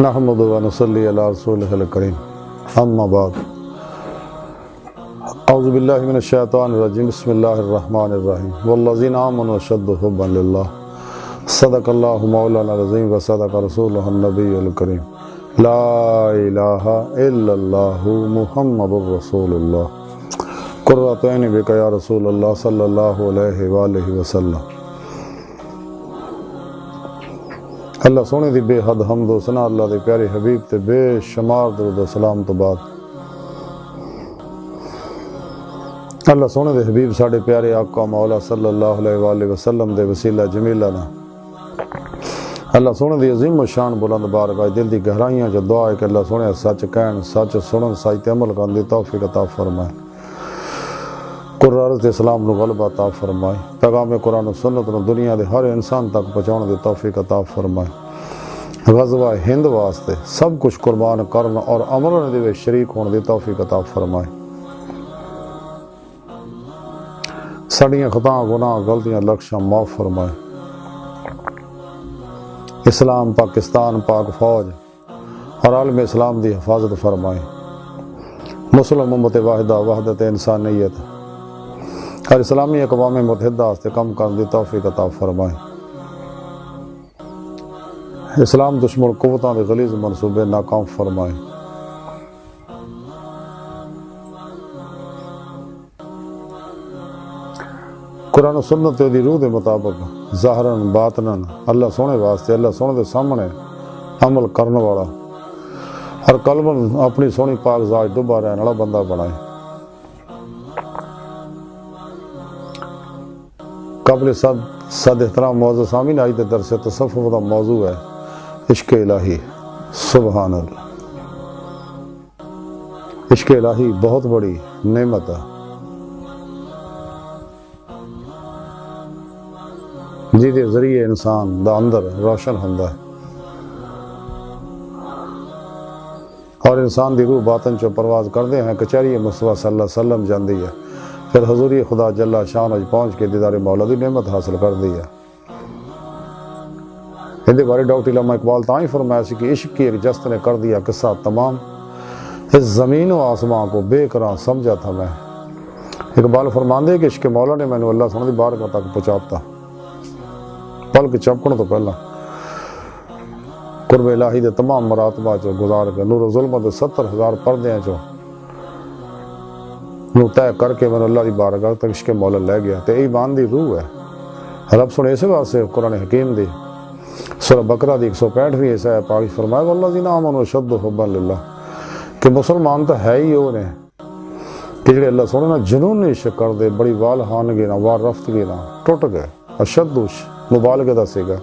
نحمد و نصلی علی رسولہ الکریم اما بعد اعوذ باللہ من الشیطان الرجیم بسم اللہ الرحمن الرحیم والذین آمنوا اشد حبا للہ صدق اللہ مولانا العظیم و صدق رسولہ النبی الکریم لا الہ الا اللہ محمد رسول اللہ قرۃ عین بک یا رسول اللہ صلی اللہ علیہ وآلہ وسلم۔ اللہ سونے دی بے حد حمد و ثنا اللہ دے پیارے حبیب تے بے شمار درود و سلام تو بعد اللہ سونے دے حبیب ساڑے پیارے آقا مولا صلی اللہ علیہ وآلہ وسلم دے وسیلہ جمیلہ نا اللہ سونے دی عظیم و شان بلند بارگاہ دل دی گہرائیاں جو دعا ہے کہ اللہ سونے سچ کہن سچ سنن سچ عمل کرن دی توفیق عطا فرمائے، قرآن اسلام نو غلبہ عطا فرمائے، پیغام قرآن و سنت نو دنیا دے ہر انسان تک پہنچاؤن دی توفیق عطا فرمائے، غزوہ ہند واسطے سب کچھ قربان کرن اور عمل دے شریک ہون دی توفیق عطا فرمائے، ساڑیاں خطاں گناہ غلطیاں لکشاں معاف فرمائے، اسلام پاکستان پاک فوج اور عالم اسلام دی حفاظت فرمائے، مسلم امت واحدہ وحدت انسانیت اور اسلامی اقوام متحدہ واسطے کم کرن دی توفیق عطا فرمائے، اسلام دشمن قوتاں دے غلیظ منصوبے ناکام فرمائے، قرآن و سنت دی روح دے مطابق ظاہراً باطناً اللہ سونے واسطے اللہ سونے دے سامنے عمل کرنے والا اور قلباً اپنی سونی پاک ذات ڈوبا رہنے والا بندہ بنائے۔ قبل صد احترام موضوع سامعین آئی درس تصوف کا موضوع ہے عشق الہی۔ سبحان اللہ، عشق الہی بہت بڑی نعمت ہے جی دے ذریعے انسان دا اندر روشن ہوندا ہے اور انسان دی روح باطن چو پرواز کردے ہیں کچہری مصطفیٰ صلی اللہ علیہ وسلم جاندی ہے، پھر حضوری خدا جل شان اج پہنچ کے دیدار مولا دی نعمت حاصل کر دی ہے۔ ہندے بارے ڈاکٹر علامہ اقبال تاں ہی فرمایا سی کہ عشق کی ایک جست نے کر دیا قصہ تمام، اس زمین و آسمان کو بے قرار سمجھا تھا میں۔ اقبال فرماندے کہ عشق مولا نے میں نے اللہ سبحانہ دی بارگاہ تک پہنچاتا، پل کے چپکن تو پہلا قرب الہی دے تمام مراتبہ چو گزار کے نور و ظلمت دے 70,000 پردے ہیں چو نو طے کر کے میں اللہ دی بارگاہ تک عشق مولا لے گیا تے ایمان دی روح ہے۔ رب سنے اسے واسطے قرآن حکیم دی سورہ بقرہ دی 165ویں ایسا ہے پاک فرمایا والذین آمنوا اشد حبا للہ کہ مسلمان تو ہے ہی وہ نے کہ جڑے اللہ سونے نا جنون عشق کر دے بڑی وال ہان گے نا وار رفت گے نا ٹوٹ گئے، اشد مبالغہ دا سیگا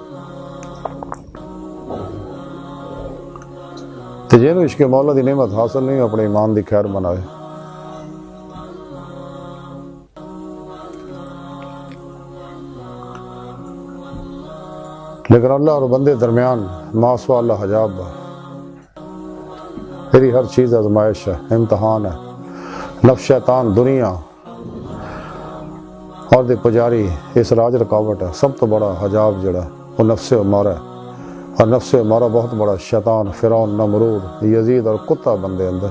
تے جنوں عشق مولا دی نعمت حاصل نہیں اپنے ایمان دی خیر منائے۔ لیکن اللہ اور بندے درمیان ماسوا اللہ حجاب ہے، میری ہر چیز آزمائش ہے، امتحان ہے، نفس شیطان دنیا اور دے پجاری اس راج رکاوٹ ہے، سب تو بڑا حجاب جڑا وہ نفس امارہ ہے، اور نفس امارہ بہت بڑا شیطان فرعون نمرود یزید اور کتا بندے اندر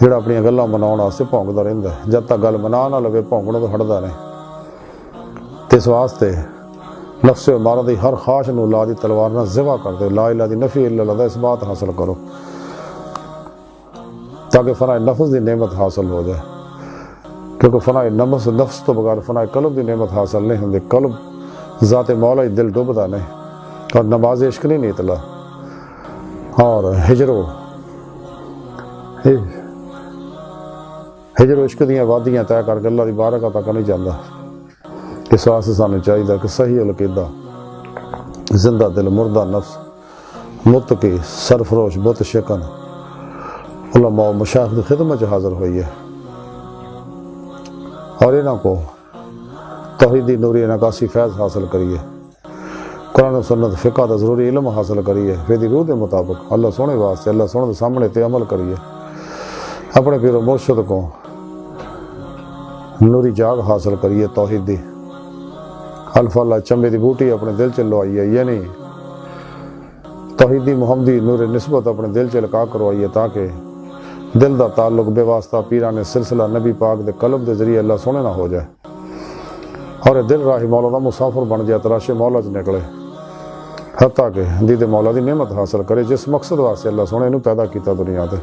جڑا اپنی گلاں مناؤن واسطے بھونکدا رہندا ہے، جب تک گل منا نہ لوے بھونکنا تو ہٹدا نہیں، تے اس واسطے نفس امارہ دی ہر خواہش نو لا دی تلوار نہ ذبح کر دے، لا الہ دی نفی الا اللہ دا اس بات حاصل کرو تاکہ فنا نفس دی نعمت حاصل ہو جائے، کیونکہ فنا نفس تو بغیر فنا قلب دی نعمت حاصل نہیں ہوندی، قلب ذات مولا دل ڈوبدا نہیں اور نماز عشق نہیں نیتلا اور ہجر و عشق دیاں وادیاں طے کر کے اللہ دی بارگاہ تک نہیں جاندا۔ اس واسطے سانوں چاہیے کہ صحیح عقیدہ، زندہ دل مردہ نفس متقی سرفروش بت شکن علماء و مشایخ کی خدمت حاضر ہوئی ہے اور انہاں کو توحیدی نوری نکاسی فیض حاصل کریے، قرآن و سنت فقہ دا ضروری علم حاصل کریے، فیدی روح دے مطابق اللہ سونے واسطے اللہ سونے دے سامنے تے عمل کریے، اپنے پیر و مرشد کو نوری جاگ حاصل کریے توحید دی، الف اللہ چمبے دی بوٹی اپنے دل چ لوائی ہے، یعنی توحیدی محمدی نور نسبت اپنے دل چ لکا کروائیے تاکہ دل دا تعلق بے واسطہ پیران سلسلہ نبی پاک دے قلب دے ذریعے اللہ سونے نہ ہو جائے اور دل راہی مولا دا مسافر بن جائے تلاش مولا چ نکلے حتیٰ کہ دید مولا دی نعمت حاصل کرے جس مقصد واسطے اللہ سونے انہوں پیدا کیتا دنیا تے۔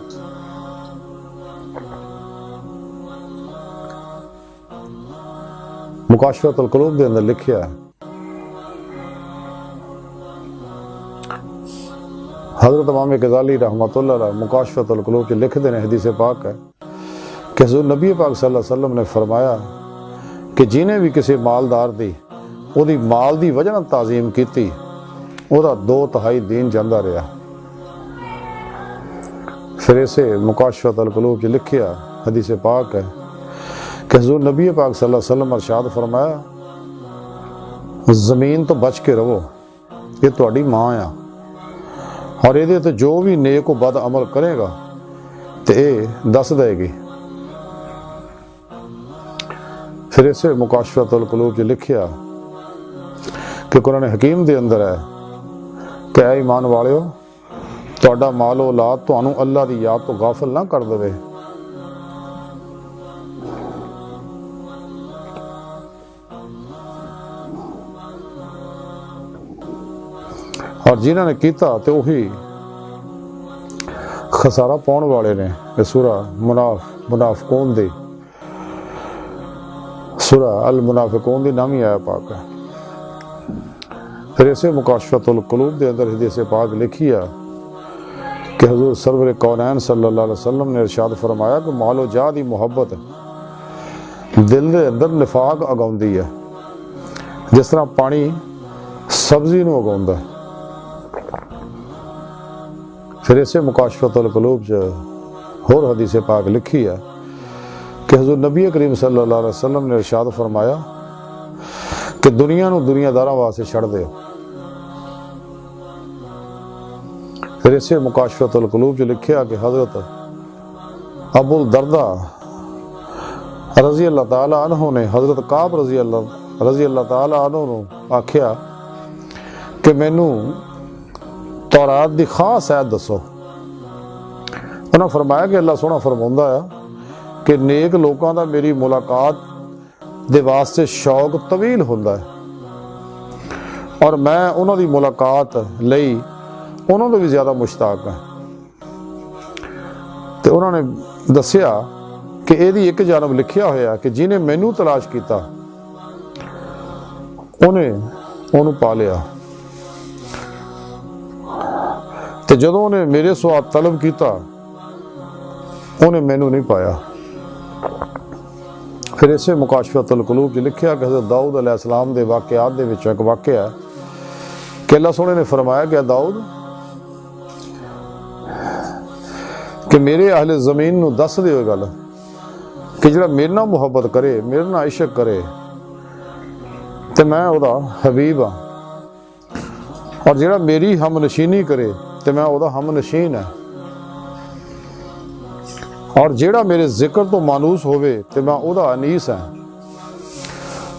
مکاشفۃ القلوب دے اندر لکھیا ہے حضرت امام غزالی رحمۃ اللہ علیہ مکاشفۃ القلوب کے لکھ دینے حدیث پاک ہے کہ حضور نبی پاک صلی اللہ علیہ وسلم نے فرمایا کہ جنہیں بھی کسی مالدار دی وہ دی مال دی وجہ تعظیم کیتی وہ دا 2/3 دین جاندہ رہا۔ پھر اسے مکاشفۃ القلوب کے لکھیا حدیث پاک ہے کہ حضور نبی پاک صلی اللہ علیہ وسلم ارشاد فرمایا زمین تو بچ کے رہو یہ تہاڈی ماں آ اور یہ تو جو بھی نیک و بد عمل کرے گا تو یہ دس دے گی۔ پھر اسے مکاشفۃ القلوب جو لکھیا کہ قرآن حکیم دے اندر ہے کہ اے ایمان والے ہو تہاڈا مال و اولاد تانوں اللہ دی یاد تو غافل نہ کر دے۔ اور جنہوں نے کیتا تو وہی خسارہ پاؤن والے نے۔ یہ سورہ منافقون دی سورہ المنافقون دی نامی آیا پاک ہے۔ پھر اسے مکاشفۃ القلوب دے اندر حدیث پاک لکھیا کہ حضور سرور کونین صلی اللہ علیہ وسلم نے ارشاد فرمایا کہ مال و جاہ دی محبت دل دے اندر نفاق اگاؤندی ہے جس طرح پانی سبزی نو اگاؤندا ہے۔ پھر اسے مکاشفۃ القلوب جو اور حدیث پاک لکھی ہے کہ حضور نبی کریم صلی اللہ علیہ وسلم نے ارشاد فرمایا کہ دنیا نو دنیا داراں واسطے چھڑ دے۔ پھر اسے مکاشفۃ القلوب جو لکھیا کہ حضرت ابو الدرداء رضی اللہ تعالی عنہ نے حضرت کعب رضی اللہ تعالی عنہ نو آکھیا کہ مینوں تورات دی خاص آیت دسو۔ انہوں نے فرمایا کہ اللہ سونا فرماؤندا ہے کہ نیک لوکاں دا میری ملاقات دے واسطے شوق طویل ہوندا ہے اور میں انہوں دی ملاقات لئی انہوں تو بھی زیادہ مشتاق ہیں۔ تو انہوں نے دسیا کہ یہ ایک جانب لکھیا ہویا کہ جنہیں مینوں تلاش کیتا انہوں پا لیا تے جدوں انہیں میرے سوا طلب کیتا انہیں مینوں نہیں پایا۔ پھر اسے مکاشفۃ القلوب جو لکھیا کہ حضرت داؤد علیہ السلام دے واقعات دے وچوں ایک واقعہ ہے کہ اللہ سونے نے فرمایا کہ داؤد کہ میرے اہل زمین نو دس دیو گل کہ جڑا میرے نال محبت کرے میرے نال عشق کرے تے میں او دا حبیب ہاں اور جڑا میری ہم نشینی کرے تے میں او دا ہم نشین ہے اور جیڑا میرے ذکر تو مانوس ہوئے تے میں او دا انیس ہے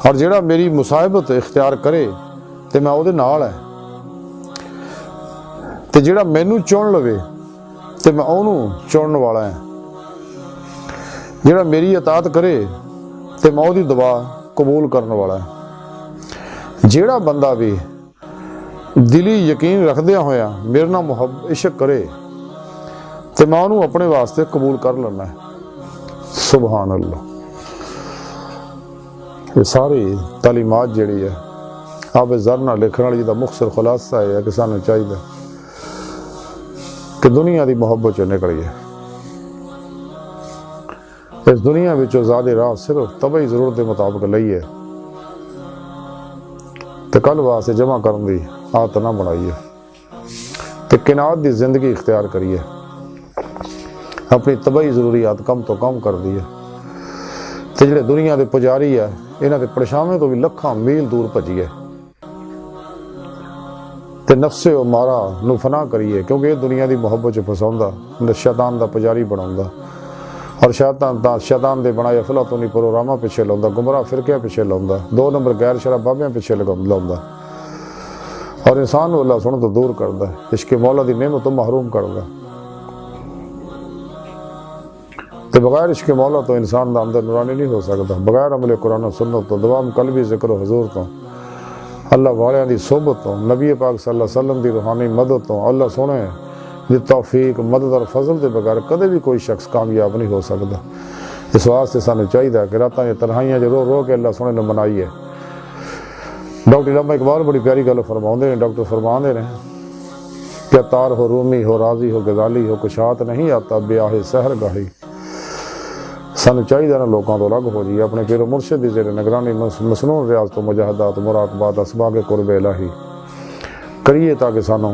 اور جیڑا میری مصاحبت اختیار کرے تے میں او دے نال ہے تے جیڑا مینوں چن لوے تے میں اونوں چنن والا ہے جیڑا میری اطاعت کرے تے میں او دی دعا قبول کرنے والا ہے۔ جیڑا بندہ بھی دلی یقین رکھدیا ہویا میرے نال محبت عشق کرے تے میں انہوں اپنے واسطے قبول کر لینا ہے۔ سبحان اللہ۔ یہ ساری تعلیمات جڑی ہے آپ ذرنا لکھن والی دا مختصر خلاصہ ہے کہ سانوں چاہیے کہ دنیا دی محبت چ نکلیے۔ اس دنیا وچوں زیادہ راہ صرف طبعی ضرورت کے مطابق لئیے تے کل واسطے جمع کرن دی عادت نہ بنائیے تے قناعت دی زندگی اختیار کریے، اپنی طبعی ضروریات کم تو کم کر دیے تے جڑے دنیا دے پجاری ہے انہاں دے پرشاویں تو بھی لکھاں میل دور بھجیے تے نفس امارہ نو فنا کریے کیونکہ یہ دنیا دی محبت چ پھساوندا شیطان دا پجاری بناوندا اور شیطان دے بنائے افلاطونی پروگراماں پیچھے لاوندا، گمراہ فرقے پیچھے لاوندا، 2 نمبر غیر شرع بابیاں پیچھے لاوندا اور انسان اللہ سن تو دور کرتا ہے، عشق مولا دی نعمت تو محروم کرتا ہے۔ تو بغیر عشق مولا تو انسان دا اندر نورانی نہیں ہو سکتا، بغیر عمل قرآن و سنت تو دوام قلبی ذکر و حضور تو اللہ والیاں دی صحبت تو نبی پاک صلی اللہ علیہ وسلم دی روحانی مدد تو اللہ سونے دی توفیق مدد اور فضل دے بغیر کدے بھی کوئی شخص کامیاب نہیں ہو سکتا۔ اس واسطے سانو چاہیے کہ راتاں دی تنہائیاں جو رو رو کے اللہ سونے نے منائیے۔ ڈاکٹر علامہ اقبال بڑی پیاری گل فرماؤندے نے، ڈاکٹر فرماندے نے کہ عطار ہو، رومی ہو، رازی ہو، غزالی ہو، کشات نہیں آتا بیاہ سحر گاہی۔ سانو چاہیے نا لوگوں تو الگ ہو جائیے، اپنے پیر و مرشد دی زیر نگرانی مسنون ریاض تو مجاہدات مراقبات اسباغ قرب الہی کریے تاکہ سانو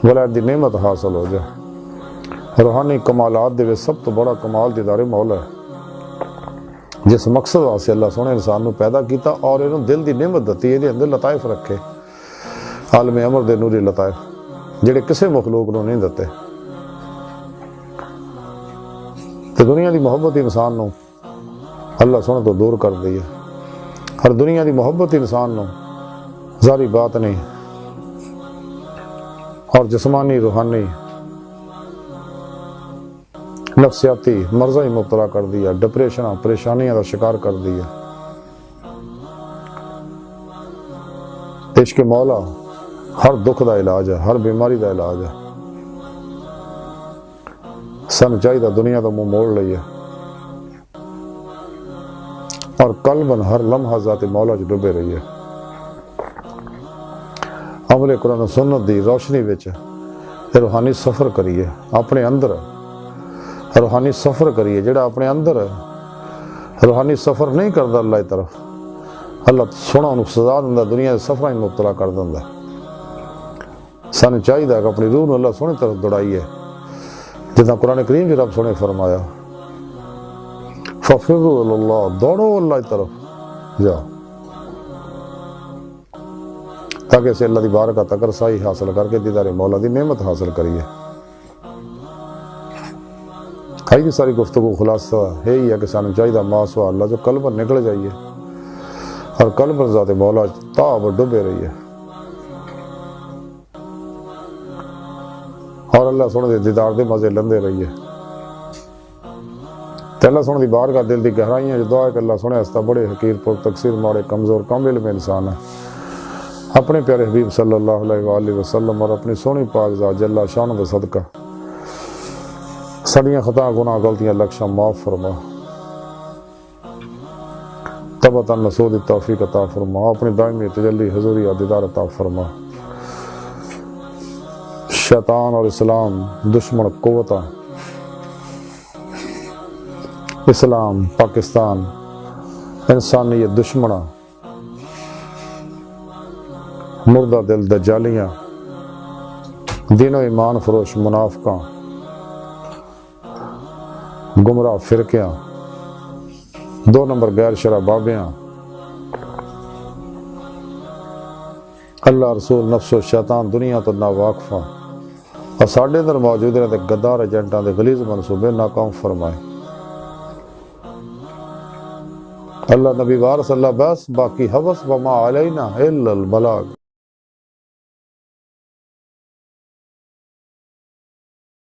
ولایت دی نعمت حاصل ہو جائے۔ روحانی کمالات دے وچ سب تو بڑا کمال دیدار مولا ہے، جس مقصد واسطے اللہ سونے انسان نو پیدا کیتا اور انہوں دل دی نعمت دتی، یہ اندر لطائف رکھے، عالم امر دے نوری لطائف جڑے کسے مخلوق نو نہیں دتے۔ تو دنیا دی محبت انسان نو اللہ سونے تو دور کر دی ہے، ہر دنیا دی محبت انسان نو ظاہری بات نہیں اور جسمانی روحانی نفسیاتی مرضاں ہی مبتلا کر دیا، ڈپریشن پریشانیاں کا شکار کر دیا۔ عشق مولا ہر دکھ دا علاج ہے، ہر بیماری دا علاج ہے۔ سن چاہیے دنیا دا منہ موڑ لئیے اور قلباً ہر لمحہ ذات مولا جو ڈبے رہیے، عمل قرآن و سنت دی روشنی وچ روحانی سفر کریے، اپنے اندر روحانی سفر کریے۔ جڑا اپنے اندر روحانی سفر نہیں کرتا اللہ کی طرف، اللہ سونا انہوں سزا دینا، دنیا کے سفر میں مبتلا کر دینا۔ سانو چاہیے کہ اپنی روح نو اللہ سونے طرف دوڑائیے، جتنا قرآن کریم کی رب سونے فرمایا فَفِرُّوا إِلَى اللَّهِ، دوڑو اللہ کی طرف جاؤ، تاکہ اسے اللہ دی بارگاہ تک رسائی حاصل کر کے دیدار مولا دی نعمت حاصل کریے۔ آئی ساری گفتگو خلاصہ یہی ہے کہ سانو چاہیے ماسوا اللہ جو قلب نکل جائیے اور قلب ذات مولا تاب ڈبے رہیے اور اللہ سونے دے دیدار دے مزے لندے رہیے۔ تے اللہ سونے دی بارگاہ دل دی گہرائیاں جو دعا ہے کہ اللہ سونے ہستا بڑے حقیر پر تقصیر ماڑے کمزور کم علم انسان ہے، اپنے پیارے حبیب صلی اللہ علیہ وآلہ وسلم اور اپنی سونی پاک ذات جل شان دا صدقہ سڑیاں خطا گناہ غلطیاں لکشاں معاف فرما، تبتاً نصود توفیق عطا فرما، اپنی دائمی تجلی حضوری دیدار عطا فرما۔ شیطان اور اسلام دشمن قوتاں، اسلام پاکستان انسانیت دشمناں، مردہ دل دجالیاں، دین و ایمان فروش منافقاں، گمراہ فرقیاں، 2 نمبر غیر شرع بابیاں، اللہ رسول نفس و شیطان دنیا تو نا واقفہ اور ساڑھے اندر موجود رہتے غدار ایجنٹاں دے غلیظ منصوبے ناکام فرمائے۔ اللہ نبی وارث اللہ بس باقی حوث وما علینا الا البلاغ۔